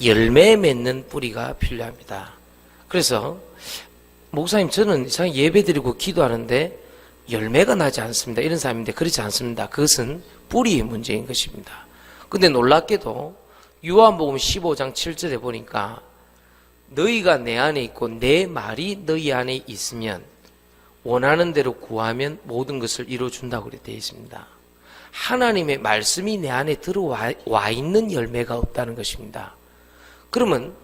열매 맺는 뿌리가 필요합니다. 그래서 목사님 저는 이상 예배드리고 기도하는데 열매가 나지 않습니다. 이런 사람인데 그렇지 않습니다. 그것은 뿌리의 문제인 것입니다. 근데 놀랍게도 요한복음 15장 7절에 보니까 너희가 내 안에 있고 내 말이 너희 안에 있으면 원하는 대로 구하면 모든 것을 이루어준다고 되어 있습니다. 하나님의 말씀이 내 안에 들어와 있는 열매가 없다는 것입니다. 그러면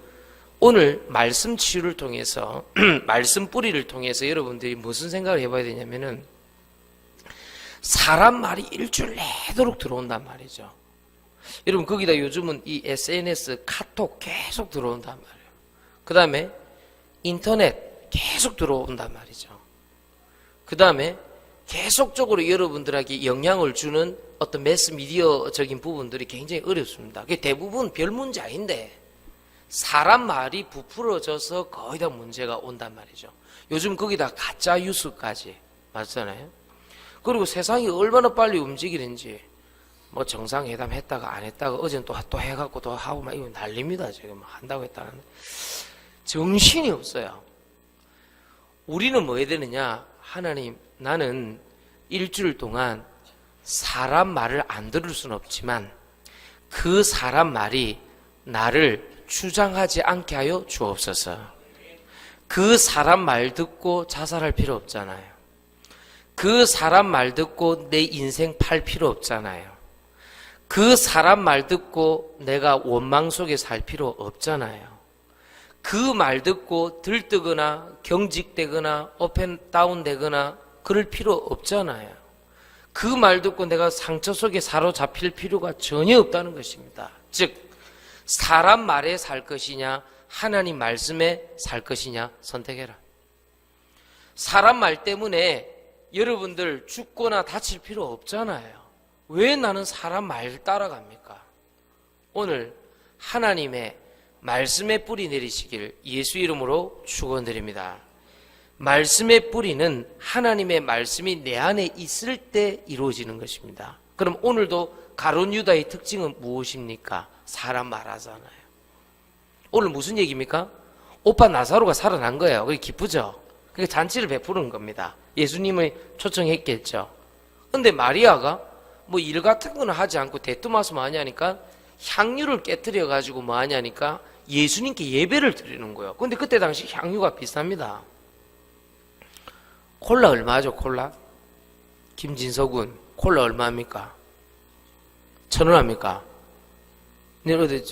오늘 말씀 치유를 통해서 말씀 뿌리를 통해서 여러분들이 무슨 생각을 해봐야 되냐면은 사람 말이 일주일 내도록 들어온단 말이죠. 여러분 거기다 요즘은 이 SNS 카톡 계속 들어온단 말이에요. 그 다음에 인터넷 계속 들어온단 말이죠. 그 다음에 계속적으로 여러분들에게 영향을 주는 어떤 매스미디어적인 부분들이 굉장히 어렵습니다. 그게 대부분 별 문제 아닌데 사람 말이 부풀어져서 거의 다 문제가 온단 말이죠. 요즘 거기다 가짜 뉴스까지 맞잖아요. 그리고 세상이 얼마나 빨리 움직이는지 뭐 정상회담 했다가 안 했다가 어제는 또 해갖고 또 하고 막 이거 난립니다. 지금 한다고 했다가 정신이 없어요. 우리는 뭐 해야 되느냐? 하나님, 나는 일주일 동안 사람 말을 안 들을 수는 없지만 그 사람 말이 나를 주장하지 않게 하여 주옵소서. 그 사람 말 듣고 자살할 필요 없잖아요. 그 사람 말 듣고 내 인생 팔 필요 없잖아요. 그 사람 말 듣고 내가 원망 속에 살 필요 없잖아요. 그 말 듣고 들뜨거나 경직되거나 업앤다운 되거나 그럴 필요 없잖아요. 그 말 듣고 내가 상처 속에 사로잡힐 필요가 전혀 없다는 것입니다. 즉 사람 말에 살 것이냐 하나님 말씀에 살 것이냐 선택해라. 사람 말 때문에 여러분들 죽거나 다칠 필요 없잖아요. 왜 나는 사람 말 따라갑니까? 오늘 하나님의 말씀의 뿌리 내리시길 예수 이름으로 축원드립니다. 말씀의 뿌리는 하나님의 말씀이 내 안에 있을 때 이루어지는 것입니다. 그럼 오늘도 가룟 유다의 특징은 무엇입니까? 사람 말하잖아요. 오늘 무슨 얘기입니까? 오빠 나사로가 살아난 거예요. 그게 기쁘죠? 그게 잔치를 베푸는 겁니다. 예수님을 초청했겠죠. 근데 마리아가 뭐 일 같은 거는 하지 않고 대뜸와서 뭐 하냐니까 향유를 깨뜨려 가지고 뭐 하냐니까 예수님께 예배를 드리는 거예요. 근데 그때 당시 향유가 비쌉니다. 콜라 얼마죠? 콜라? 김진석군 콜라 얼마입니까? 1,000원 합니까? 내 어디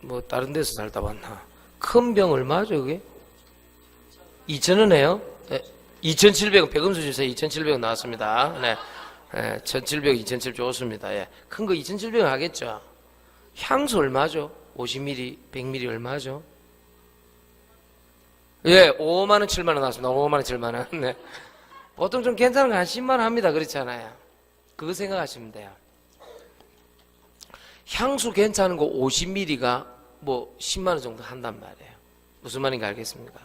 뭐 다른 데서 살다 봤나? 큰 병 얼마죠 그게? 2,000원이에요? 네. 2,700원 백음수 주세요. 2,700원 나왔습니다. 네. 네. 1,700, 2,700 좋습니다. 예. 큰 거 2,700원 하겠죠? 향수 얼마죠? 50ml, 100ml 얼마죠? 예, 5만원, 7만원 나왔습니다. 5만원, 7만원. 네. 보통 좀 괜찮은 거 한 10만원 합니다. 그렇잖아요. 그거 생각하시면 돼요. 향수 괜찮은 거 50ml가 뭐 10만원 정도 한단 말이에요. 무슨 말인지 알겠습니까?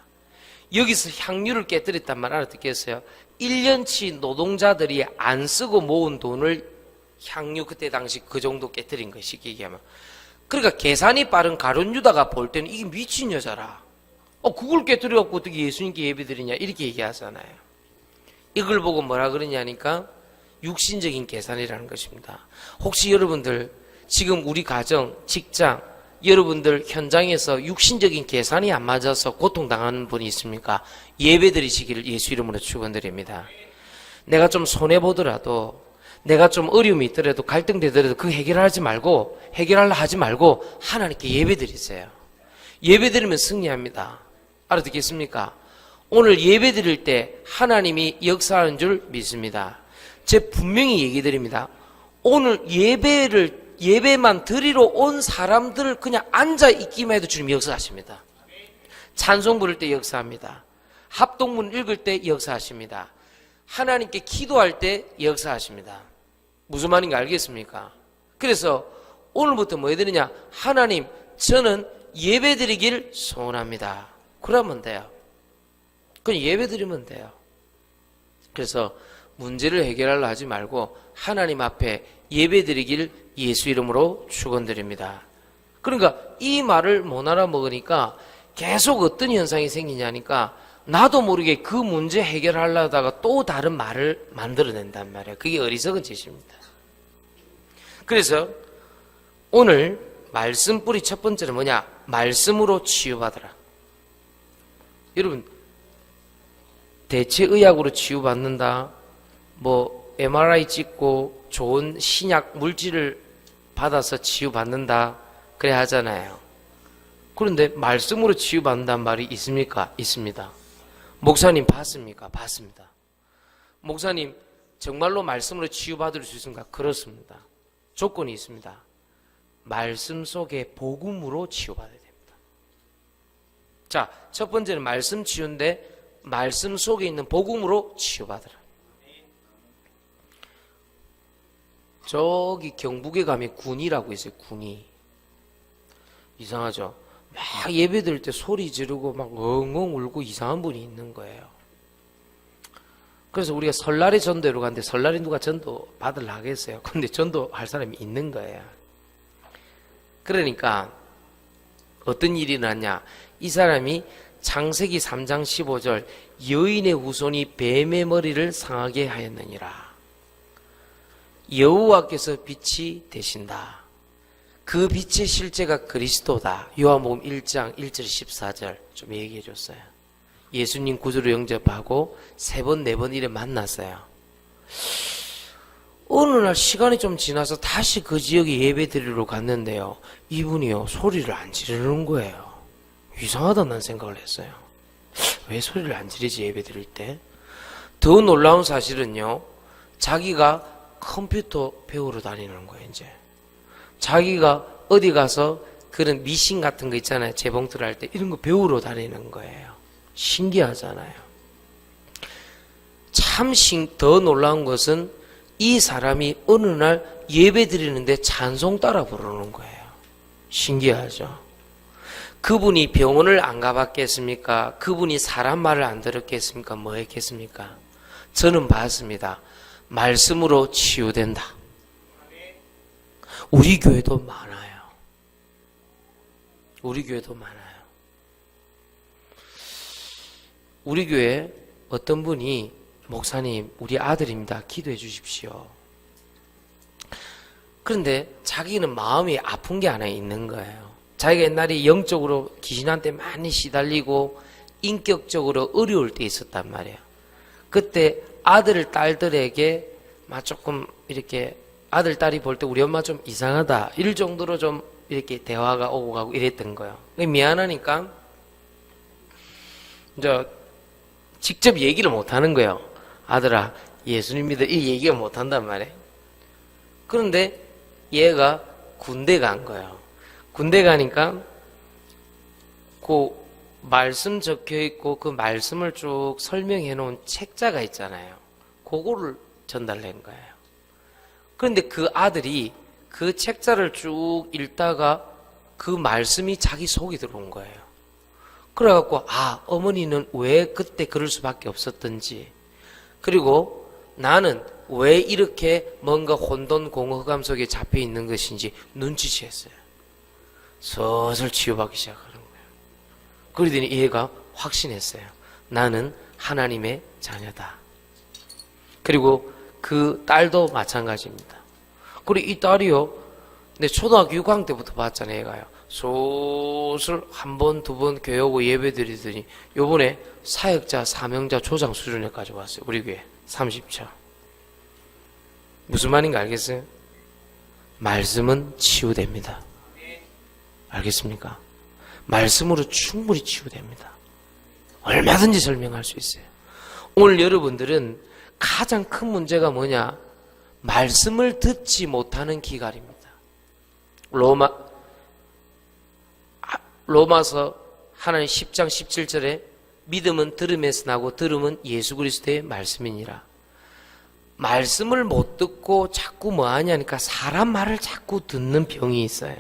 여기서 향유를 깨뜨렸단 말 알아듣겠어요? 1년치 노동자들이 안 쓰고 모은 돈을 향유 그때 당시 그 정도 깨뜨린 것이 쉽게 얘기하면. 그러니까 계산이 빠른 가룟 유다가 볼 때는 이게 미친 여자라. 그걸 깨뜨려갖고 어떻게 예수님께 예배드리냐 이렇게 얘기하잖아요. 이걸 보고 뭐라 그러냐니까 육신적인 계산이라는 것입니다. 혹시 여러분들 지금 우리 가정, 직장, 여러분들 현장에서 육신적인 계산이 안 맞아서 고통당하는 분이 있습니까? 예배드리시기를 예수 이름으로 축원드립니다. 내가 좀 손해보더라도 내가 좀 어려움이 있더라도 갈등되더라도 그 해결하지 말고 해결하려 하지 말고 하나님께 예배드리세요. 예배드리면 승리합니다. 알아듣겠습니까? 오늘 예배드릴 때 하나님이 역사하는 줄 믿습니다. 제가 분명히 얘기 드립니다. 오늘 예배만 드리러 온 사람들을 그냥 앉아 있기만 해도 주님이 역사하십니다. 찬송 부를 때 역사합니다. 합동문 읽을 때 역사하십니다. 하나님께 기도할 때 역사하십니다. 무슨 말인지 알겠습니까? 그래서 오늘부터 뭐 해야 되느냐? 하나님, 저는 예배 드리길 소원합니다. 그러면 돼요. 그냥 예배 드리면 돼요. 그래서 문제를 해결하려 하지 말고 하나님 앞에 예배 드리길 예수 이름으로 축원드립니다. 그러니까 이 말을 못 알아먹으니까 계속 어떤 현상이 생기냐니까 나도 모르게 그 문제 해결하려다가 또 다른 말을 만들어낸단 말이에요. 그게 어리석은 짓입니다. 그래서 오늘 말씀 뿌리 첫 번째는 뭐냐? 말씀으로 치유받으라. 여러분, 대체의학으로 치유받는다, 뭐 MRI 찍고 좋은 신약 물질을 받아서 치유받는다 그래 하잖아요. 그런데 말씀으로 치유받는다는 말이 있습니까? 있습니다. 목사님 봤습니까? 봤습니다. 목사님 정말로 말씀으로 치유받을 수 있습니까? 그렇습니다. 조건이 있습니다. 말씀 속에 복음으로 치유받아야 됩니다. 자, 첫 번째는 말씀 치유인데 말씀 속에 있는 복음으로 치유받으라. 저기 경북에 가면 군이라고 있어요. 군이. 이상하죠? 막 예배 드릴 때 소리 지르고 막 엉엉 울고 이상한 분이 있는 거예요. 그래서 우리가 설날에 전도회로 갔는데 설날에 누가 전도 받으려 하겠어요. 근데 전도할 사람이 있는 거예요. 그러니까 어떤 일이 일어났냐? 이 사람이 창세기 3장 15절 여인의 후손이 뱀의 머리를 상하게 하였느니라. 여호와께서 빛이 되신다. 그 빛의 실제가 그리스도다. 요한복음 1장 1절 14절 좀 얘기해 줬어요. 예수님 구주로 영접하고 3번 4번 이래 만났어요. 어느 날 시간이 좀 지나서 다시 그 지역에 예배 드리러 갔는데요, 이분이요 소리를 안 지르는 거예요. 이상하다는 생각을 했어요. 왜 소리를 안 지르지 예배 드릴 때? 더 놀라운 사실은요, 자기가 컴퓨터 배우러 다니는 거예요. 이제 자기가 어디 가서 그런 미신 같은 거 있잖아요, 재봉틀 할 때 이런 거 배우러 다니는 거예요. 신기하잖아요. 참 더 놀라운 것은 이 사람이 어느 날 예배 드리는데 찬송 따라 부르는 거예요. 신기하죠? 그분이 병원을 안 가봤겠습니까? 그분이 사람 말을 안 들었겠습니까? 뭐 했겠습니까? 저는 봤습니다. 말씀으로 치유된다. 우리 교회도 많아요. 우리 교회도 많아요. 우리 교회 어떤 분이 목사님 우리 아들입니다. 기도해 주십시오. 그런데 자기는 마음이 아픈 게 하나 있는 거예요. 자기가 옛날에 영적으로 귀신한테 많이 시달리고 인격적으로 어려울 때 있었단 말이에요. 그때 아들, 딸들에게 막 조금 이렇게 아들, 딸이 볼 때 우리 엄마 좀 이상하다 이럴 정도로 좀 이렇게 대화가 오고 가고 이랬던 거예요. 미안하니까 이제 직접 얘기를 못 하는 거예요. 아들아, 예수님 믿어. 이 얘기가 못 한단 말이에요. 그런데 얘가 군대 간 거예요. 군대 가니까 그 말씀 적혀 있고 그 말씀을 쭉 설명해 놓은 책자가 있잖아요. 그거를 전달한 거예요. 그런데 그 아들이 그 책자를 쭉 읽다가 그 말씀이 자기 속에 들어온 거예요. 그래갖고 어머니는 왜 그때 그럴 수밖에 없었던지, 그리고 나는 왜 이렇게 뭔가 혼돈공허감 속에 잡혀 있는 것인지 눈치챘어요. 슬슬 치유받기 시작하는 거예요. 그러더니 얘가 확신했어요. 나는 하나님의 자녀다. 그리고 그 딸도 마찬가지입니다. 그리고 이 딸이요, 내 초등학교 6학년 때부터 봤잖아요. 얘가요. 슬슬 한 번, 두 번 교회 오고 예배 드리더니 요번에 사역자, 사명자, 조장 수준에까지 왔어요. 우리 교회 30차. 무슨 말인가 알겠어요? 말씀은 치유됩니다. 알겠습니까? 말씀으로 충분히 치유됩니다. 얼마든지 설명할 수 있어요. 오늘 여러분들은 가장 큰 문제가 뭐냐? 말씀을 듣지 못하는 기갈입니다. 로마서 하나님 10장 17절에 믿음은 들음에서 나고 들음은 예수 그리스도의 말씀이니라. 말씀을 못 듣고 자꾸 뭐 하냐니까 사람 말을 자꾸 듣는 병이 있어요.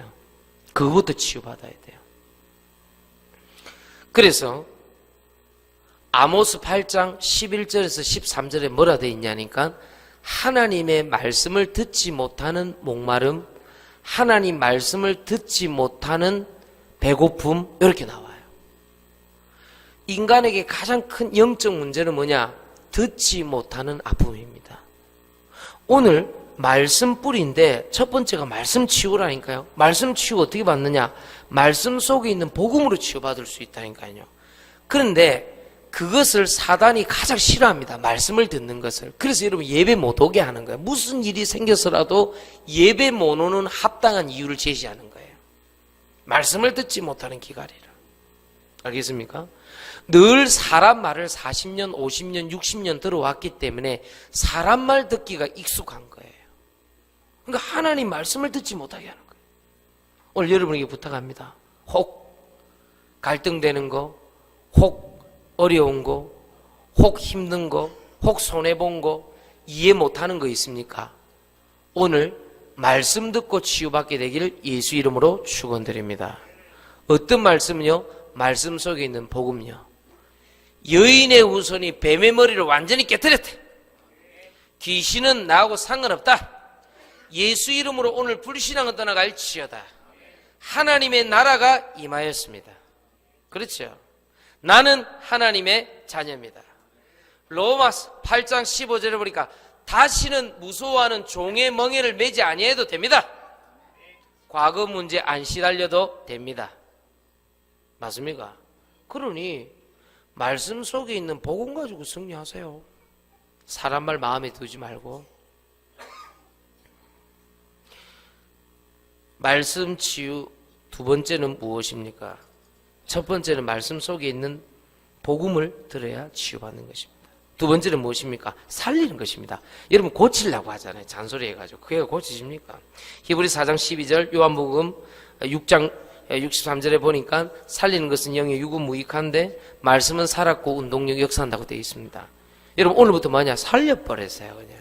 그것부터 치유받아야 돼요. 그래서 아모스 8장 11절에서 13절에 뭐라 되어 있냐니까 하나님의 말씀을 듣지 못하는 목마름, 하나님 말씀을 듣지 못하는 배고픔, 이렇게 나와요. 인간에게 가장 큰 영적 문제는 뭐냐? 듣지 못하는 아픔입니다. 오늘 말씀 뿌리인데 첫 번째가 말씀 치유라니까요. 말씀 치유 어떻게 받느냐? 말씀 속에 있는 복음으로 치유받을 수 있다니까요. 그런데 그것을 사단이 가장 싫어합니다. 말씀을 듣는 것을. 그래서 여러분 예배 못 오게 하는 거예요. 무슨 일이 생겨서라도 예배 못 오는 합당한 이유를 제시하는 거예요. 말씀을 듣지 못하는 기갈이라. 알겠습니까? 늘 사람 말을 40년, 50년, 60년 들어왔기 때문에 사람 말 듣기가 익숙한 거예요. 그러니까 하나님 말씀을 듣지 못하게 하는 거예요. 오늘 여러분에게 부탁합니다. 혹 갈등되는 거, 혹 어려운 거, 혹 힘든 거, 혹 손해본 거, 이해 못하는 거 있습니까? 오늘 말씀 듣고 치유받게 되기를 예수 이름으로 축원드립니다. 어떤 말씀은요? 말씀 속에 있는 복음요. 여인의 후손이 뱀의 머리를 완전히 깨뜨렸대. 귀신은 나하고 상관없다. 예수 이름으로 오늘 불신앙은 떠나갈지어다. 하나님의 나라가 임하였습니다. 그렇죠? 나는 하나님의 자녀입니다. 로마서 8장 15절에 보니까 다시는 무서워하는 종의 멍에를 매지 아니해도 됩니다. 과거 문제 안 시달려도 됩니다. 맞습니까? 그러니 말씀 속에 있는 복음 가지고 승리하세요. 사람 말 마음에 두지 말고. 말씀 치유 두 번째는 무엇입니까? 첫 번째는 말씀 속에 있는 복음을 들어야 치유받는 것입니다. 두 번째는 무엇입니까? 살리는 것입니다. 여러분 고치려고 하잖아요. 잔소리 해가지고. 그게 고치십니까? 히브리 4장 12절, 요한복음 6장 63절에 보니까 살리는 것은 영의 육은 무익한데 말씀은 살았고 운동력 역사한다고 되어 있습니다. 여러분 오늘부터 뭐냐? 살려버리세요. 그냥.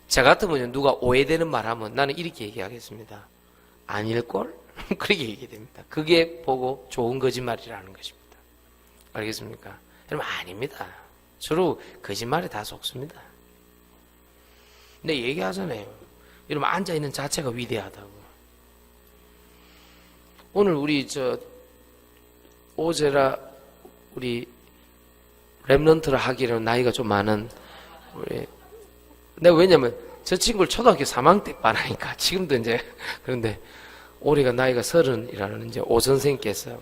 저 같으면 누가 오해되는 말 하면 나는 이렇게 얘기하겠습니다. 아닐걸? 그렇게 얘기됩니다. 그게 보고 좋은 거짓말이라는 것입니다. 알겠습니까? 여러분 아닙니다. 주로 거짓말에 다 속습니다. 근데 얘기하잖아요. 여러분 앉아있는 자체가 위대하다고. 오늘 우리 오제라 우리 랩런트를 하기로 나이가 좀 많은 내가 왜냐면 저 친구를 초등학교 3학년 때 반하니까 지금도 이제 그런데 올해가 나이가 30이라는 이제 오 선생님께서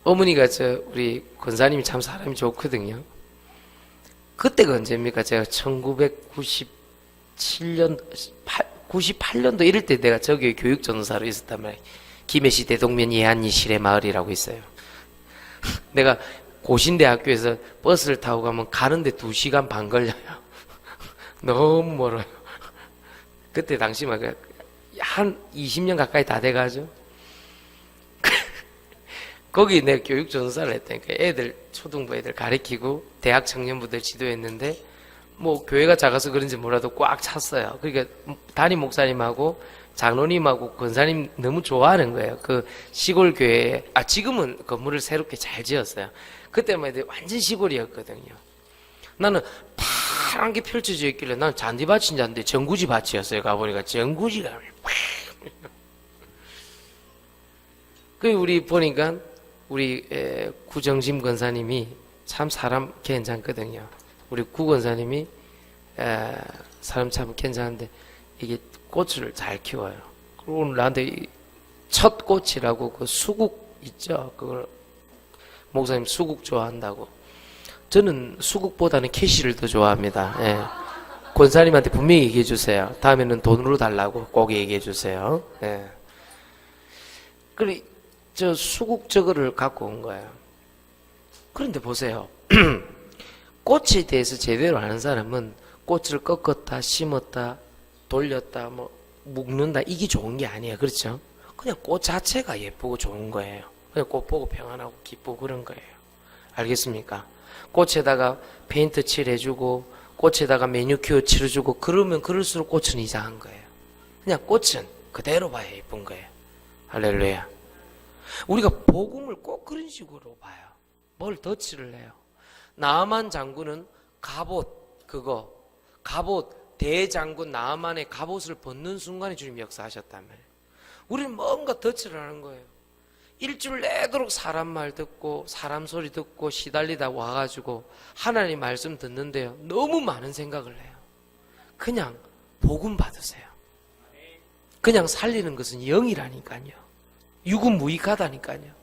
어머니가 우리 권사님이 참 사람이 좋거든요. 그때가 언제입니까? 제가 1997년 98년도 이럴 때 내가 저기 교육전도사로 있었단 말이에요. 김해시 대동면 예한리 실의 마을이라고 있어요. 내가 고신대학교에서 버스를 타고 가면 가는데 2시간 반 걸려요. 너무 멀어요. 그때 당시 막 한 20년 가까이 다 돼가죠. 거기 내가 교육전도사를 했다니까. 애들 초등부 애들 가르치고 대학 청년부들 지도했는데 뭐 교회가 작아서 그런지 몰라도 꽉 찼어요. 그러니까 담임 목사님하고 장로님하고 권사님 너무 좋아하는 거예요. 그 시골 교회에 지금은 건물을 새롭게 잘 지었어요. 그때만 해도 완전 시골이었거든요. 나는 파란 게 펼쳐져 있길래 나는 잔디밭인 줄 알았는데 전구지 밭이었어요. 가보니까 전구지가 그 우리 보니까 우리 구정심 권사님이 참 사람 괜찮거든요. 우리 구 권사님이 사람 참 괜찮은데 이게 꽃을 잘 키워요. 그리고 오늘 나한테 첫 꽃이라고 그 수국 있죠. 그걸 목사님 수국 좋아한다고. 저는 수국보다는 캐시를 더 좋아합니다. 예. 권사님한테 분명히 얘기해 주세요. 다음에는 돈으로 달라고 꼭 얘기해 주세요. 예. 그래 저 수국 저거를 갖고 온 거예요. 그런데 보세요. 꽃에 대해서 제대로 아는 사람은 꽃을 꺾었다, 심었다, 돌렸다, 뭐 묶는다 이게 좋은 게 아니에요. 그렇죠? 그냥 꽃 자체가 예쁘고 좋은 거예요. 그냥 꽃 보고 평안하고 기쁘고 그런 거예요. 알겠습니까? 꽃에다가 페인트 칠해주고 꽃에다가 매니큐어 칠해주고 그러면 그럴수록 꽃은 이상한 거예요. 그냥 꽃은 그대로 봐야 예쁜 거예요. 할렐루야. 우리가 복음을 꼭 그런 식으로 봐요. 뭘 덧칠을 해요. 나아만 장군은 갑옷 대장군 나아만의 갑옷을 벗는 순간에 주님 역사하셨단 말이에요. 우리는 뭔가 덫을 하는 거예요. 일주일 내도록 사람 말 듣고 사람 소리 듣고 시달리다 와가지고 하나님 말씀 듣는데요, 너무 많은 생각을 해요. 그냥 복음 받으세요. 그냥 살리는 것은 영이라니까요. 육은 무익하다니까요.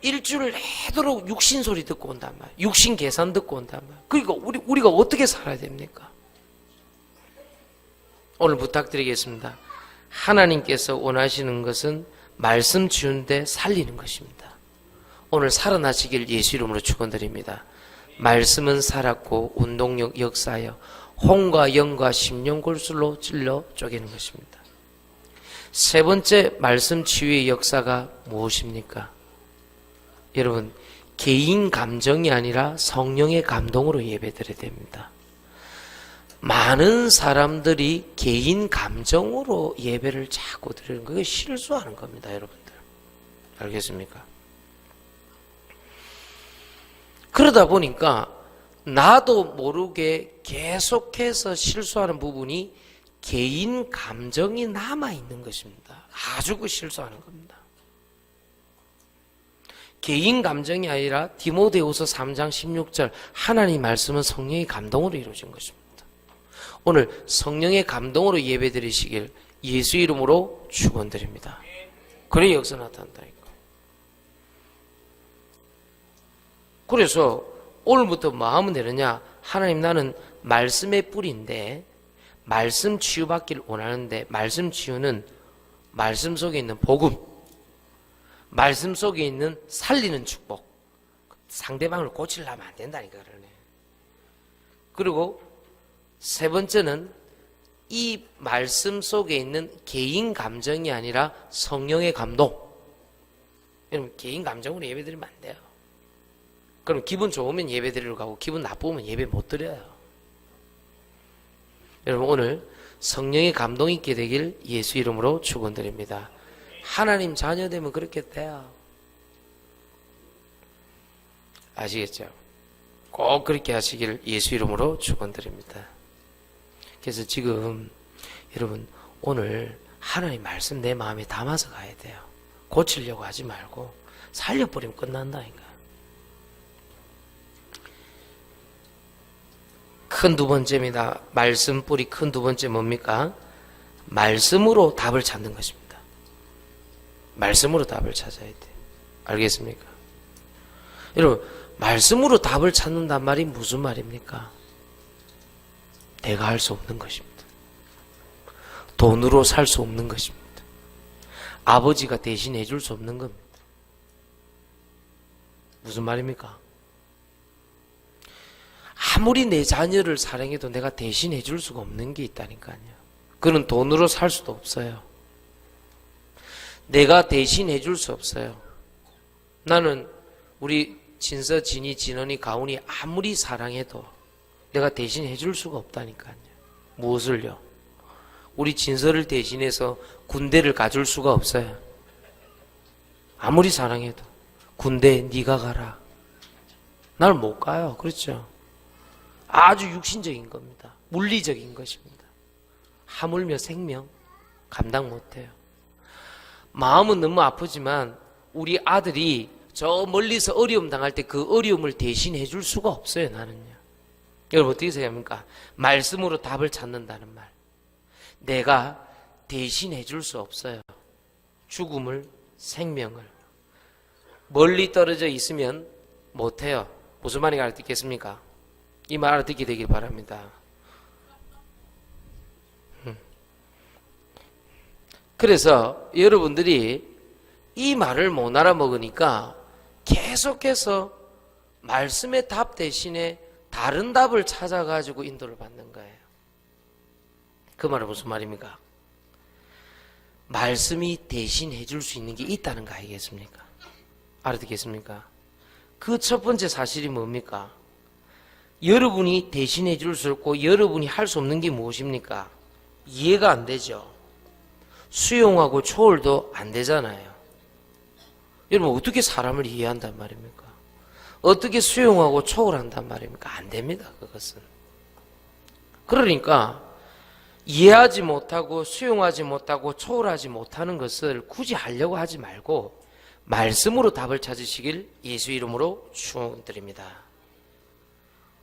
일주일을 내도록 육신 소리 듣고 온단 말이에요. 육신 계산 듣고 온단 말이에요. 그러니까 우리가 어떻게 살아야 됩니까? 오늘 부탁드리겠습니다. 하나님께서 원하시는 것은 말씀 지운데 살리는 것입니다. 오늘 살아나시길 예수 이름으로 축원드립니다. 말씀은 살았고 운동력 역사하여 혼과 영과 심령골술로 찔러 쪼개는 것입니다. 세 번째 말씀 치유의 역사가 무엇입니까? 여러분, 개인 감정이 아니라 성령의 감동으로 예배드려야 됩니다. 많은 사람들이 개인 감정으로 예배를 자꾸 드리는 거예요. 실수하는 겁니다, 여러분들. 알겠습니까? 그러다 보니까 나도 모르게 계속해서 실수하는 부분이 개인 감정이 남아있는 것입니다. 아주 실수하는 겁니다. 개인 감정이 아니라 디모데후서 3장 16절 하나님 말씀은 성령의 감동으로 이루어진 것입니다. 오늘 성령의 감동으로 예배드리시길 예수 이름으로 축원드립니다. 그래 역사 나타난다니까. 그래서 오늘부터 마음은 내느냐? 하나님, 나는 말씀의 뿌리인데 말씀 치유받기를 원하는데, 말씀 치유는 말씀 속에 있는 복음, 말씀 속에 있는 살리는 축복, 상대방을 고치려면 안 된다니까 그러네. 그리고 세 번째는 이 말씀 속에 있는 개인 감정이 아니라 성령의 감동. 여러분, 개인 감정으로 예배드리면 안 돼요. 그럼 기분 좋으면 예배드리러 가고 기분 나쁘면 예배 못 드려요. 여러분, 오늘 성령의 감동이 있게 되길 예수 이름으로 축원드립니다. 하나님 자녀 되면 그렇게 돼요. 아시겠죠? 꼭 그렇게 하시길 예수 이름으로 축원드립니다. 그래서 지금 여러분, 오늘 하나님 말씀 내 마음에 담아서 가야 돼요. 고치려고 하지 말고 살려버리면 끝난다니까. 큰 두 번째입니다. 말씀 뿌리 큰 두 번째 뭡니까? 말씀으로 답을 찾는 것입니다. 말씀으로 답을 찾아야 돼요. 알겠습니까? 여러분, 말씀으로 답을 찾는단 말이 무슨 말입니까? 내가 할 수 없는 것입니다. 돈으로 살 수 없는 것입니다. 아버지가 대신 해줄 수 없는 겁니다. 무슨 말입니까? 아무리 내 자녀를 사랑해도 내가 대신 해줄 수가 없는 게 있다니까요. 그는 돈으로 살 수도 없어요. 내가 대신 해줄 수 없어요. 나는 우리 진서, 진이, 진원이, 가훈이 아무리 사랑해도 내가 대신 해줄 수가 없다니까요. 무엇을요? 우리 진서를 대신해서 군대를 가줄 수가 없어요. 아무리 사랑해도. 군대 네가 가라. 날 못 가요. 그렇죠? 아주 육신적인 겁니다. 물리적인 것입니다. 하물며 생명 감당 못해요. 마음은 너무 아프지만 우리 아들이 저 멀리서 어려움 당할 때 그 어려움을 대신 해줄 수가 없어요. 나는요. 여러분, 어떻게 생각합니까? 말씀으로 답을 찾는다는 말. 내가 대신 해줄 수 없어요. 죽음을, 생명을. 멀리 떨어져 있으면 못해요. 무슨 말인지 알아듣겠습니까? 이 말 알아듣게 되길 바랍니다. 그래서 여러분들이 이 말을 못 알아먹으니까 계속해서 말씀의 답 대신에 다른 답을 찾아가지고 인도를 받는 거예요. 그 말은 무슨 말입니까? 말씀이 대신 해줄 수 있는 게 있다는 거 아니겠습니까? 알아듣겠습니까? 그 첫 번째 사실이 뭡니까? 여러분이 대신해 줄 수 없고 여러분이 할 수 없는 게 무엇입니까? 이해가 안 되죠. 수용하고 초월도 안 되잖아요. 여러분, 어떻게 사람을 이해한단 말입니까? 어떻게 수용하고 초월한단 말입니까? 안 됩니다. 그것은. 그러니까 이해하지 못하고 수용하지 못하고 초월하지 못하는 것을 굳이 하려고 하지 말고 말씀으로 답을 찾으시길 예수 이름으로 축원드립니다.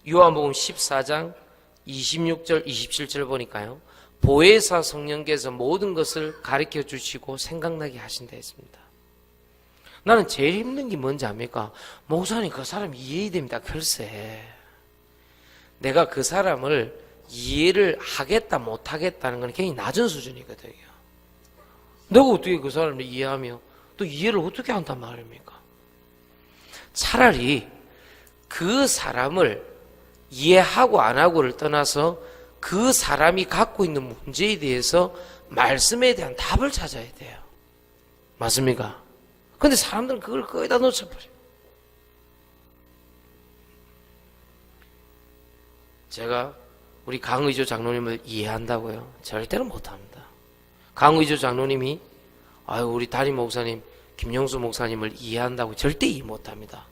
요한복음 14장 26절 27절 보니까요, 보혜사 성령께서 모든 것을 가르쳐 주시고 생각나게 하신다 했습니다. 나는 제일 힘든 게 뭔지 압니까? 목사님, 그 사람 이해해야 됩니다. 글쎄, 내가 그 사람을 이해를 하겠다 못하겠다는 건 굉장히 낮은 수준이거든요. 내가 어떻게 그 사람을 이해하며 또 이해를 어떻게 한단 말입니까? 차라리 그 사람을 이해하고 안 하고를 떠나서 그 사람이 갖고 있는 문제에 대해서 말씀에 대한 답을 찾아야 돼요. 맞습니까? 근데 사람들은 그걸 거의 다 놓쳐버려요. 제가 우리 강의조 장로님을 이해한다고요? 절대로 못합니다. 강의조 장로님이 우리 담임 목사님 김용수 목사님을 이해한다고 절대 이해 못합니다.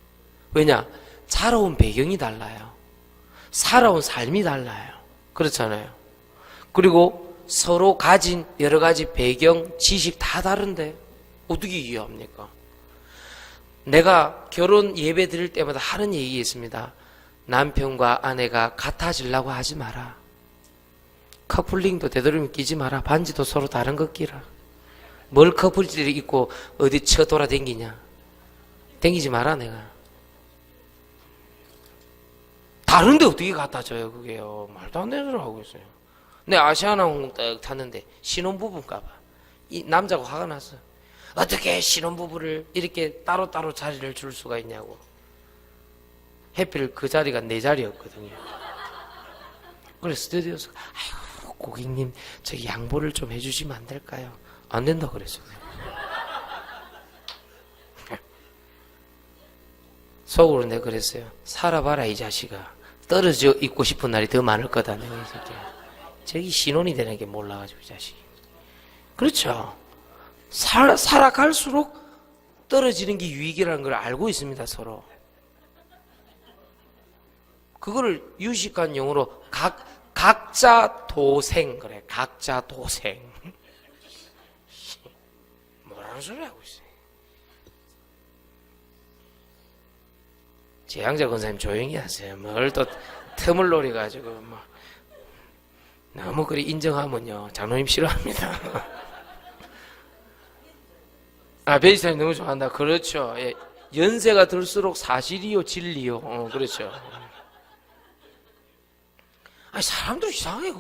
왜냐? 자라온 배경이 달라요. 살아온 삶이 달라요. 그렇잖아요. 그리고 서로 가진 여러 가지 배경, 지식 다 다른데 어떻게 이해합니까? 내가 결혼 예배 드릴 때마다 하는 얘기 있습니다. 남편과 아내가 같아지려고 하지 마라. 커플링도 되도록이면 끼지 마라. 반지도 서로 다른 거 끼라. 뭘 커플들이 입고 어디 쳐돌아댕기냐. 댕기지 마라 내가. 다른데 어떻게 갖다 줘요 그게요. 말도 안 되는 소리 하고 있어요. 내 아시아나항공 딱 탔는데 신혼부부인가 봐. 이 남자가 화가 났어. 어떻게 신혼부부를 이렇게 따로따로 자리를 줄 수가 있냐고. 해필 그 자리가 내 자리였거든요. 그래서 스튜디오에서 아이고 고객님 저기 양보를 좀 해주시면 안 될까요? 안 된다 그랬어요. 속으로 내가 그랬어요. 살아봐라 이 자식아. 떨어져 있고 싶은 날이 더 많을 거다. 내가 이 새끼야. 저기 신혼이 되는 게 몰라가지고 이 자식이. 그렇죠. 살아갈수록 떨어지는 게 유익이라는 걸 알고 있습니다. 서로. 그거를 유식한 용어로 각자 도생 그래. 각자 도생. 뭐라는 소리 하고 있어요. 재양자 권사님 조용히 하세요. 뭘 또 틈을 노려가지고 뭐 너무 그리 인정하면요 장로님 싫어합니다. 베이스타님 너무 좋아한다. 그렇죠. 예. 연세가 들수록 사실이요 진리요. 그렇죠. 사람들 이상해.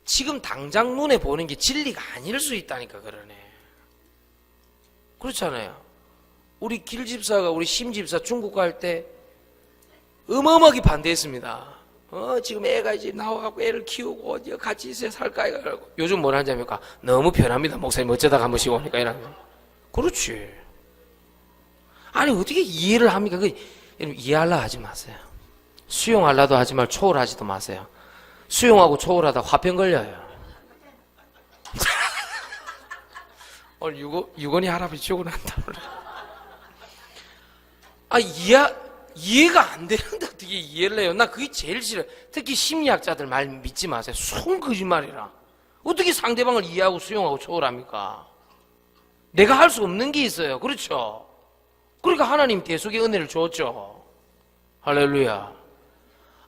지금 당장 눈에 보는 게 진리가 아닐 수 있다니까 그러네. 그렇잖아요. 우리 길집사가 우리 심집사 중국 갈 때 어마어마하게 반대했습니다. 지금 애가 이제 나와갖고 애를 키우고 같이 있어야 살까 이러고. 요즘 뭘 하는지 압니까? 너무 편합니다. 목사님 어쩌다가 한 번씩 오니까 이런 거. 그렇지. 아니 어떻게 이해를 합니까? 이해하려 하지 마세요. 수용하려도 하지 말고 초월하지도 마세요. 수용하고 초월하다 화병 걸려요. 오늘 유건이 할아버지 죽어난다. 이해가 안 되는데 어떻게 이해를 해요? 나 그게 제일 싫어요. 특히 심리학자들 말 믿지 마세요. 손 거짓말이라. 어떻게 상대방을 이해하고 수용하고 초월합니까? 내가 할 수 없는 게 있어요. 그렇죠? 그러니까 하나님 대속의 은혜를 줬죠. 할렐루야.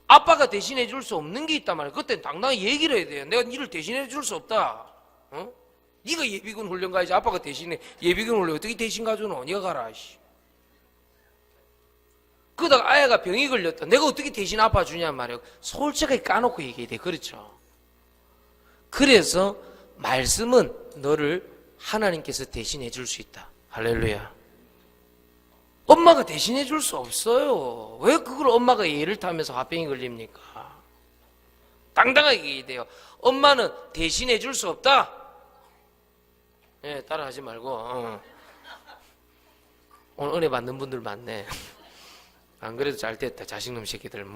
아빠가 대신해 줄 수 없는 게 있단 말이에요. 그때 당당히 얘기를 해야 돼요. 내가 니를 대신해 줄 수 없다. 네가 예비군 훈련 가야지. 아빠가 대신해. 예비군 훈련 어떻게 대신 가주노? 네가 가라. 그러다가 아이가 병이 걸렸다. 내가 어떻게 대신 아파주냔 말이에요. 솔직하게 까놓고 얘기해야 돼. 그렇죠? 그래서 말씀은 너를 하나님께서 대신해 줄 수 있다. 할렐루야. 엄마가 대신해 줄 수 없어요. 왜 그걸 엄마가 예를 타면서 화병이 걸립니까? 당당하게 얘기해야 돼요. 엄마는 대신해 줄 수 없다. 예, 따라하지 말고. 오늘 은혜 받는 분들 많네. 안 그래도 잘 됐다. 자식놈 새끼들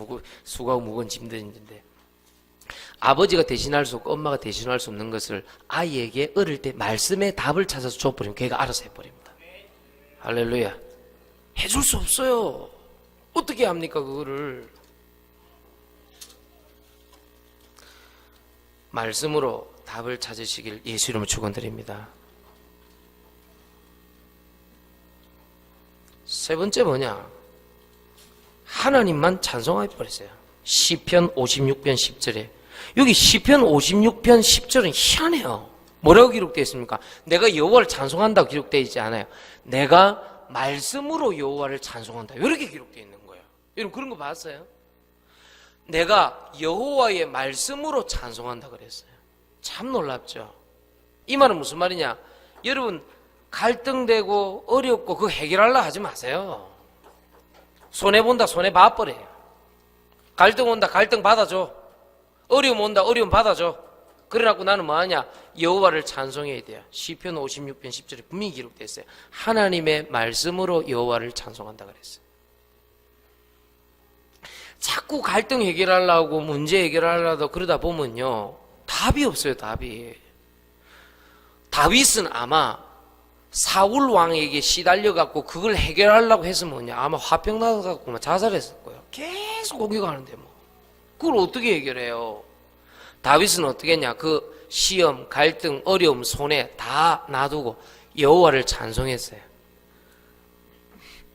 수고하고 무거운 짐들인데. 아버지가 대신할 수 없고 엄마가 대신할 수 없는 것을 아이에게 어릴 때 말씀의 답을 찾아서 줘버리면 걔가 알아서 해버립니다. 할렐루야. 해줄 수 없어요. 어떻게 합니까 그거를. 말씀으로 답을 찾으시길 예수 이름으로 축원드립니다. 세 번째 뭐냐? 하나님만 찬송해 버렸어요. 시편 56편 10절에. 여기 시편 56편 10절은 희한해요. 뭐라고 기록되어 있습니까? 내가 여호와를 찬송한다고 기록되어 있지 않아요. 내가 말씀으로 여호와를 찬송한다. 이렇게 기록되어 있는 거예요. 여러분 그런 거 봤어요? 내가 여호와의 말씀으로 찬송한다 그랬어요. 참 놀랍죠? 이 말은 무슨 말이냐? 여러분 갈등되고 어렵고 그거 해결하려고 하지 마세요. 손해본다 손해봐버려요. 갈등 온다 갈등 받아줘. 어려움 온다 어려움 받아줘. 그래갖고 나는 뭐하냐? 여호와를 찬송해야 돼요. 시편 56편 10절에 분명히 기록되어 있어요. 하나님의 말씀으로 여호와를 찬송한다 그랬어요. 자꾸 갈등 해결하려고 문제 해결하려고 그러다 보면요 답이 없어요. 답이. 다윗은 아마 사울 왕에게 시달려갖고 그걸 해결하려고 했으면 뭐냐 아마 화병 나갖고 자살했을 거예요. 계속 공격하는데 뭐 그걸 어떻게 해결해요? 다윗은 어떻게 했냐? 그 시험, 갈등, 어려움, 손해 다 놔두고 여호와를 찬송했어요.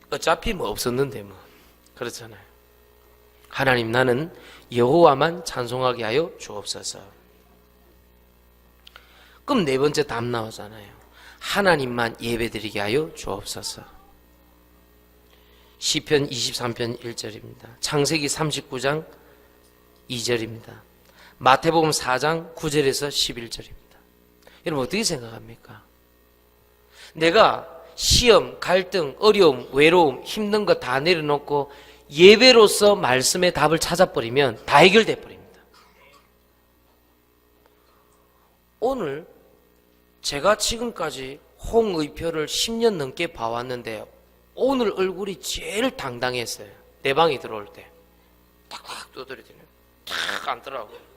어차피 뭐 없었는데 뭐 그렇잖아요. 하나님 나는 여호와만 찬송하게 하여 주옵소서. 그럼 네 번째 답 나오잖아요. 하나님만 예배드리게 하여 주옵소서. 시편 23편 1절입니다. 창세기 39장 2절입니다. 마태복음 4장 9절에서 11절입니다. 여러분 어떻게 생각합니까? 내가 시험, 갈등, 어려움, 외로움, 힘든 거 다 내려놓고 예배로서 말씀의 답을 찾아버리면 다 해결돼 버립니다. 오늘 제가 지금까지 홍의표를 10년 넘게 봐왔는데 오늘 얼굴이 제일 당당했어요. 내 방에 들어올 때 탁탁 두드리더니 탁 앉더라고요.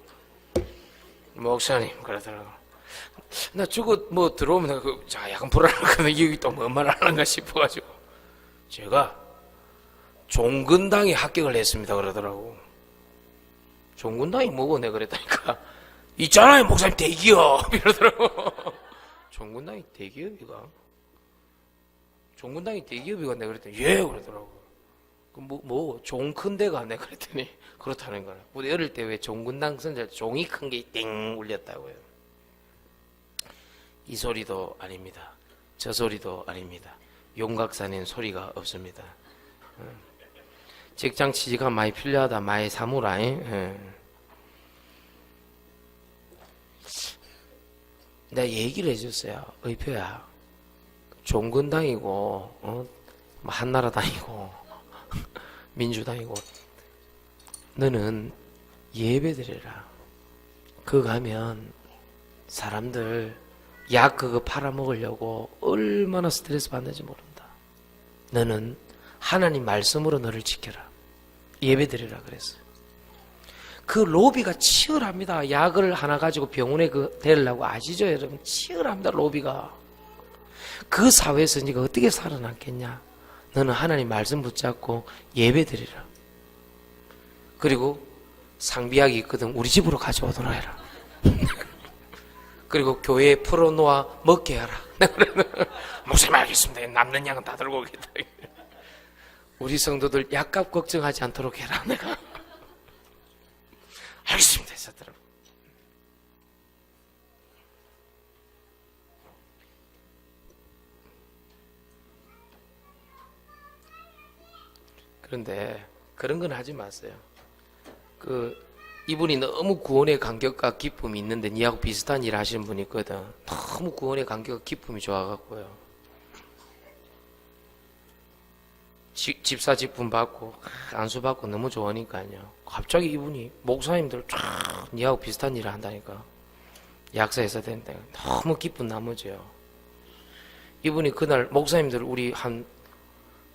목사님 그러더라고. 나 저거 뭐 들어오면 자 약간 불안하거든. 여기 또 뭔 말 하는가 싶어가지고 제가 종근당에 합격을 했습니다 그러더라고. 종근당이 뭐고 내가 그랬다니까. 있잖아요 목사님 대기업 이러더라고. 종근당이 대기업이가? 종근당이 대기업이가 내가 그랬더니 예 그러더라고. 뭐 종 큰 데가 내가 그랬더니 그렇다는 거야. 우리 어릴 때 왜 종근당 선절 종이 큰 게 땡 울렸다고요. 이 소리도 아닙니다. 저 소리도 아닙니다. 용각산엔 소리가 없습니다. 직장 취직가 많이 필요하다 많이 사무라. 내가 얘기를 해줬어요. 의표야 종근당이고 한나라당이고 민주당이고 너는 예배드려라. 그거 가면 사람들 약 그거 팔아먹으려고 얼마나 스트레스 받는지 모른다. 너는 하나님 말씀으로 너를 지켜라. 예배드리라 그랬어요. 그 로비가 치열합니다. 약을 하나 가지고 병원에 데리려고 아시죠 여러분? 치열합니다 로비가. 그 사회에서 네가 어떻게 살아남겠냐? 너는 하나님 말씀 붙잡고 예배드리라. 그리고 상비약이 있거든 우리 집으로 가져오도록 해라. 그리고 교회에 풀어놓아 먹게 하라. 목사님 알겠습니다. 남는 양은 다 들고 오겠다. 우리 성도들 약값 걱정하지 않도록 해라. 내가 알겠습니다. 했었더라고. 그런데 그런 건 하지 마세요. 이분이 너무 구원의 감격과 기쁨이 있는데 니하고 비슷한 일 하시는 분이 있거든. 너무 구원의 감격과 기쁨이 좋아갖고요. 집사 직분 받고 안수 받고 너무 좋으니까요. 갑자기 이분이 목사님들 쫙 니하고 비슷한 일을 한다니까. 약사에서 된다. 너무 기쁜 나머지요. 이분이 그날 목사님들 우리 한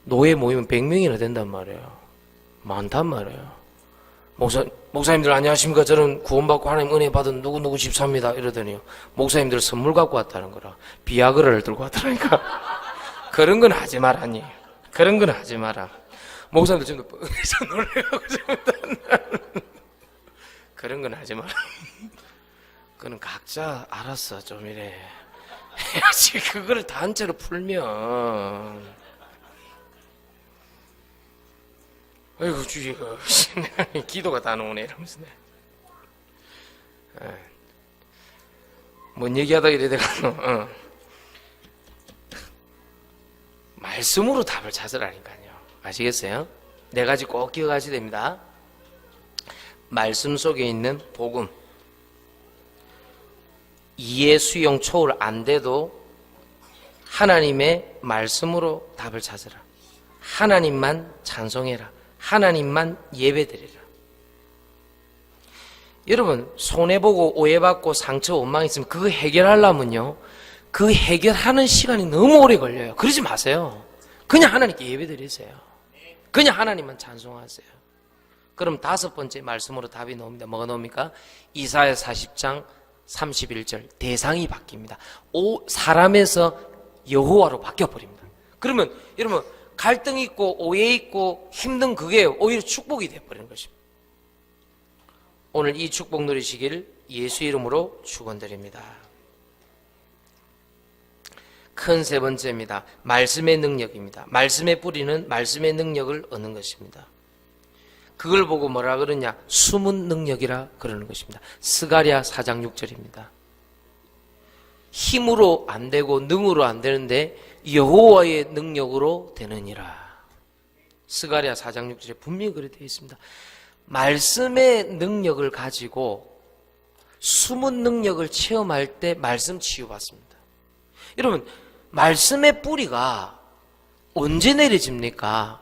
노예 모이면 100명이나 된단 말이에요. 많단 말이에요. 목사님들 안녕하십니까? 저는 구원받고 하나님 은혜 받은 누구누구 집사입니다. 이러더니요. 목사님들 선물 갖고 왔다는 거라. 비아그라를 들고 왔다니까. 그런 건 하지 말아니. 그런 건 하지 마라. 목사님들 지금 놀래가지고 그런 건 하지 마라. 그는 각자 알아서 좀 이래 해야지. 그걸 단체로 풀면 아이고 주의가 기도가 다 나오네 이러면서 뭔 얘기하다 이래 내가 말씀으로 답을 찾으라니까요. 아시겠어요? 네 가지 꼭 기억하셔야 됩니다. 말씀 속에 있는 복음, 이해 수용 초월 안 돼도 하나님의 말씀으로 답을 찾으라. 하나님만 찬송해라. 하나님만 예배드리라. 여러분 손해보고 오해받고 상처 원망 있으면 그거 해결하려면요 그 해결하는 시간이 너무 오래 걸려요. 그러지 마세요. 그냥 하나님께 예배드리세요. 그냥 하나님만 찬송하세요. 그럼 5번째 말씀으로 답이 나옵니다. 뭐가 나옵니까? 이사야 40장 31절 대상이 바뀝니다. 사람에서 여호와로 바뀌어버립니다. 그러면 여러분 갈등 있고 오해 있고 힘든 그게 오히려 축복이 되어버리는 것입니다. 오늘 이 축복 누리시길 예수 이름으로 축원드립니다. 큰 세 번째입니다. 말씀의 능력입니다. 말씀의 뿌리는 말씀의 능력을 얻는 것입니다. 그걸 보고 뭐라 그러냐? 숨은 능력이라 그러는 것입니다. 스가랴 4장 6절입니다. 힘으로 안 되고 능으로 안 되는데 여호와의 능력으로 되느니라. 스가랴 4장 6절에 분명히 그렇게 되어 있습니다. 말씀의 능력을 가지고 숨은 능력을 체험할 때 말씀 치유받습니다. 여러분 말씀의 뿌리가 언제 내려집니까?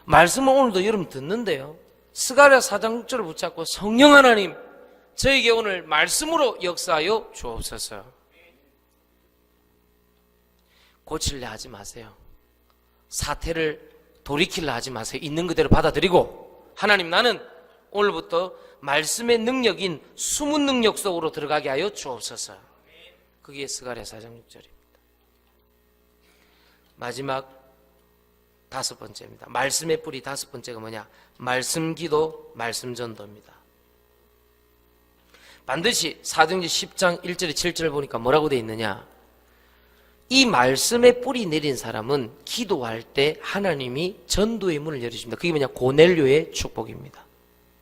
말씀을 오늘도 여러분 듣는데요. 스가랴 4장 6절을 붙잡고 성령 하나님 저에게 오늘 말씀으로 역사하여 주옵소서. 고칠려 하지 마세요. 사태를 돌이키려 하지 마세요. 있는 그대로 받아들이고 하나님 나는 오늘부터 말씀의 능력인 숨은 능력 속으로 들어가게 하여 주옵소서. 그게 스가랴 4장 6절입니다. 마지막 5번째입니다. 말씀의 뿌리 5번째가 뭐냐? 말씀 기도, 말씀 전도입니다. 반드시 사도행전 10장 1절에 7절을 보니까 뭐라고 되어 있느냐? 이 말씀의 뿌리 내린 사람은 기도할 때 하나님이 전도의 문을 열어줍니다. 그게 뭐냐? 고넬료의 축복입니다.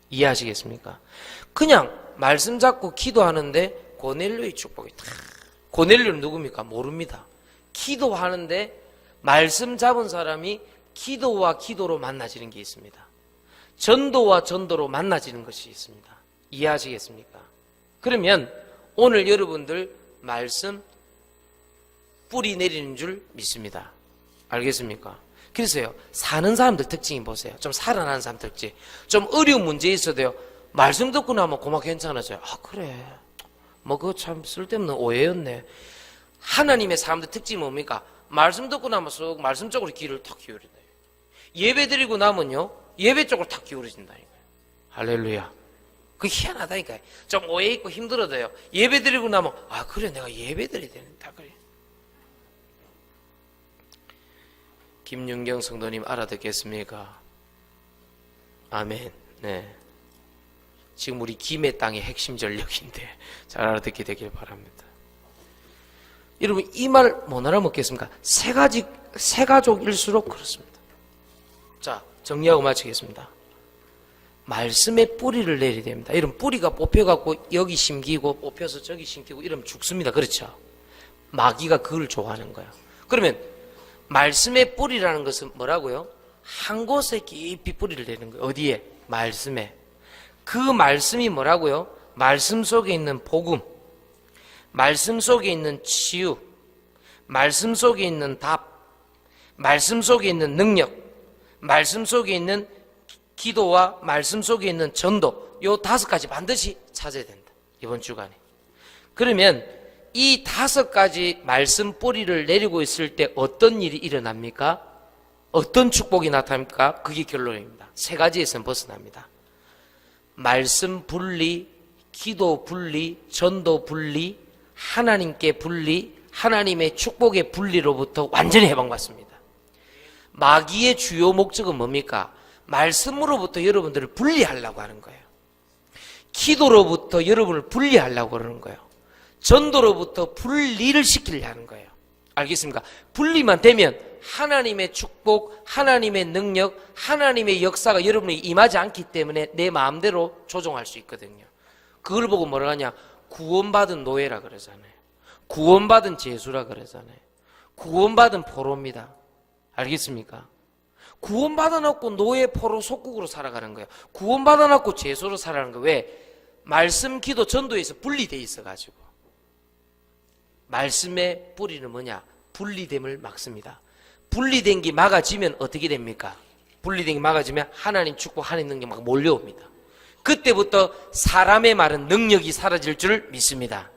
이해하시겠습니까? 그냥 말씀 잡고 기도하는데 고넬료의 축복이 다. 고넬료는 누굽니까? 모릅니다. 기도하는데 말씀 잡은 사람이 기도와 기도로 만나지는 게 있습니다. 전도와 전도로 만나지는 것이 있습니다. 이해하시겠습니까? 그러면 오늘 여러분들 말씀 뿌리 내리는 줄 믿습니다. 알겠습니까? 그래서요, 사는 사람들 특징이 보세요. 좀 살아나는 사람 특징. 좀 어려운 문제 있어도요, 말씀 듣고 나면 고마 괜찮아져요. 아, 그래. 뭐, 그거 참 쓸데없는 오해였네. 하나님의 사람들 특징이 뭡니까? 말씀 듣고 나면 쏙 말씀 쪽으로 귀를 탁 기울인다. 예배 드리고 나면요, 예배 쪽으로 탁 기울어진다니까요. 할렐루야. 그게 희한하다니까요. 좀 오해 있고 힘들어도요, 예배 드리고 나면, 아, 그래, 내가 예배 드려야 되는데, 그래. 김윤경 성도님 알아듣겠습니까? 아멘. 네. 지금 우리 김해 땅의 핵심 전력인데 잘 알아듣게 되길 바랍니다. 여러분 이 말 못 알아먹겠습니까? 세 가족일수록 그렇습니다. 자, 정리하고 마치겠습니다. 말씀의 뿌리를 내려야 됩니다. 이런 뿌리가 뽑혀갖고 여기 심기고 뽑혀서 저기 심기고 이러면 죽습니다. 그렇죠? 마귀가 그걸 좋아하는 거예요. 그러면 말씀의 뿌리라는 것은 뭐라고요? 한 곳에 깊이 뿌리를 내는 거예요. 어디에? 말씀에. 그 말씀이 뭐라고요? 말씀 속에 있는 복음, 말씀 속에 있는 치유, 말씀 속에 있는 답, 말씀 속에 있는 능력, 말씀 속에 있는 기도와 말씀 속에 있는 전도, 요 5가지 반드시 찾아야 된다. 이번 주간에. 그러면 이 5가지 말씀 뿌리를 내리고 있을 때 어떤 일이 일어납니까? 어떤 축복이 나타납니까? 그게 결론입니다. 3가지에서는 벗어납니다. 말씀 분리, 기도 분리, 전도 분리, 하나님께 분리, 하나님의 축복의 분리로부터 완전히 해방받습니다. 마귀의 주요 목적은 뭡니까? 말씀으로부터 여러분들을 분리하려고 하는 거예요. 기도로부터 여러분을 분리하려고 그러는 거예요. 전도로부터 분리를 시키려 하는 거예요. 알겠습니까? 분리만 되면 하나님의 축복, 하나님의 능력, 하나님의 역사가 여러분에게 임하지 않기 때문에 내 마음대로 조종할 수 있거든요. 그걸 보고 뭐라 하냐? 구원받은 노예라 그러잖아요. 구원받은 제수라 그러잖아요. 구원받은 포로입니다. 알겠습니까? 구원받아놓고 노예, 포로, 속국으로 살아가는 거예요. 구원받아놓고 제수로 살아가는 거예요. 왜? 말씀, 기도, 전도에서 분리되어 있어가지고. 말씀의 뿌리는 뭐냐? 분리됨을 막습니다. 분리된 게 막아지면 어떻게 됩니까? 분리된 게 막아지면 하나님 축복, 하나님 능력 막 몰려옵니다. 그때부터 사람의 말은 능력이 사라질 줄 믿습니다.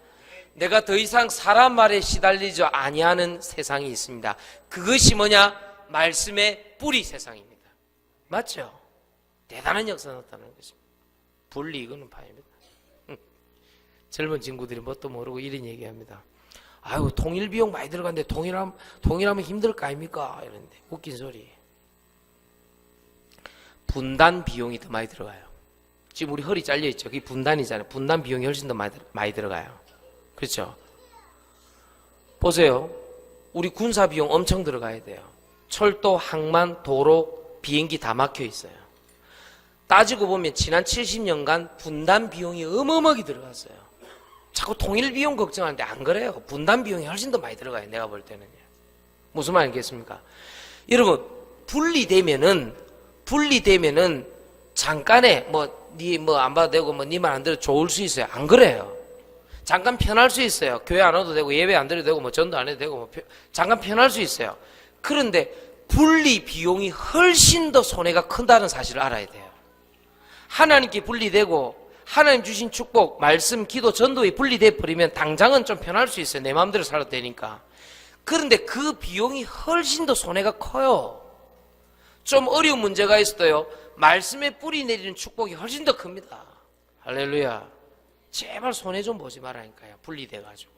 내가 더 이상 사람 말에 시달리지 아니하는 세상이 있습니다. 그것이 뭐냐? 말씀의 뿌리 세상입니다. 맞죠? 대단한 역사 나타나는 것입니다. 분리, 이거는 파입니다. 젊은 친구들이 뭣도 모르고 이런 얘기합니다. 아유, 통일 비용 많이 들어가는데 통일하면 힘들 거 아닙니까? 이러는데 웃긴 소리. 분단 비용이 더 많이 들어가요. 지금 우리 허리 잘려 있죠. 그게 분단이잖아요. 분단 비용이 훨씬 더 많이 들어가요. 그렇죠? 보세요. 우리 군사 비용 엄청 들어가야 돼요. 철도, 항만, 도로, 비행기 다 막혀 있어요. 따지고 보면 지난 70년간 분단 비용이 어마어마하게 들어갔어요. 자꾸 통일 비용 걱정하는데 안 그래요. 분단 비용이 훨씬 더 많이 들어가요. 내가 볼 때는요. 무슨 말이겠습니까? 여러분, 분리되면은 잠깐에 니 안 봐도 되고 니 말 안 들어도 좋을 수 있어요. 안 그래요. 잠깐 편할 수 있어요. 교회 안 와도 되고 예배 안 드려도 되고 전도 안 해도 되고 잠깐 편할 수 있어요. 그런데 분리 비용이 훨씬 더 손해가 큰다는 사실을 알아야 돼요. 하나님께 분리되고 하나님 주신 축복, 말씀, 기도, 전도에 분리돼 버리면 당장은 좀 편할 수 있어요. 내 마음대로 살아도 되니까. 그런데 그 비용이 훨씬 더 손해가 커요. 좀 어려운 문제가 있어도요, 말씀에 뿌리 내리는 축복이 훨씬 더 큽니다. 할렐루야. 제발 손해 좀 보지 말라니까요. 분리돼가지고.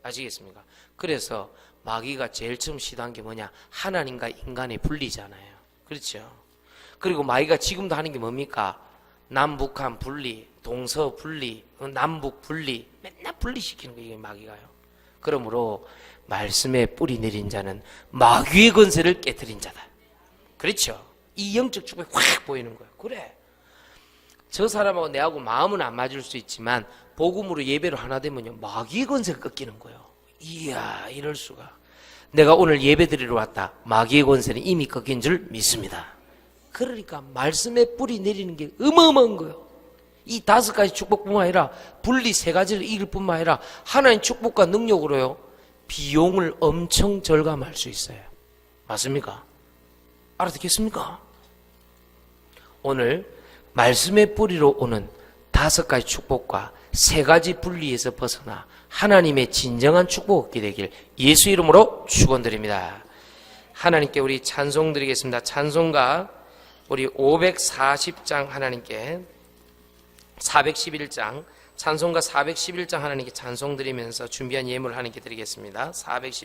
아시겠습니까? 그래서 마귀가 제일 처음 시도한 게 뭐냐? 하나님과 인간의 분리잖아요. 그렇죠? 그리고 마귀가 지금도 하는 게 뭡니까? 남북한 분리, 동서 분리, 남북 분리, 맨날 분리시키는 거예요. 이게 마귀가요. 그러므로 말씀에 뿌리 내린 자는 마귀의 권세를 깨뜨린 자다. 그렇죠? 이 영적 축복이 확 보이는 거예요. 그래. 저 사람하고 내하고 마음은 안 맞을 수 있지만 복음으로 예배로 하나 되면요, 마귀의 권세가 꺾이는 거예요. 이야, 이럴 수가. 내가 오늘 예배 드리러 왔다. 마귀의 권세는 이미 꺾인 줄 믿습니다. 그러니까 말씀에 뿌리 내리는 게 어마어마한 거예요. 이 5가지 축복뿐만 아니라 분리 3가지를 이길 뿐만 아니라 하나님 축복과 능력으로요, 비용을 엄청 절감할 수 있어요. 맞습니까? 알아듣겠습니까? 오늘 말씀의 뿌리로 오는 5가지 축복과 3가지 분리에서 벗어나 하나님의 진정한 축복 얻게 되길 예수 이름으로 축원드립니다. 하나님께 우리 찬송 드리겠습니다. 찬송가 우리 540장 하나님께 411장 찬송가 411장 하나님께 찬송 드리면서 준비한 예물 하나님께 드리겠습니다. 411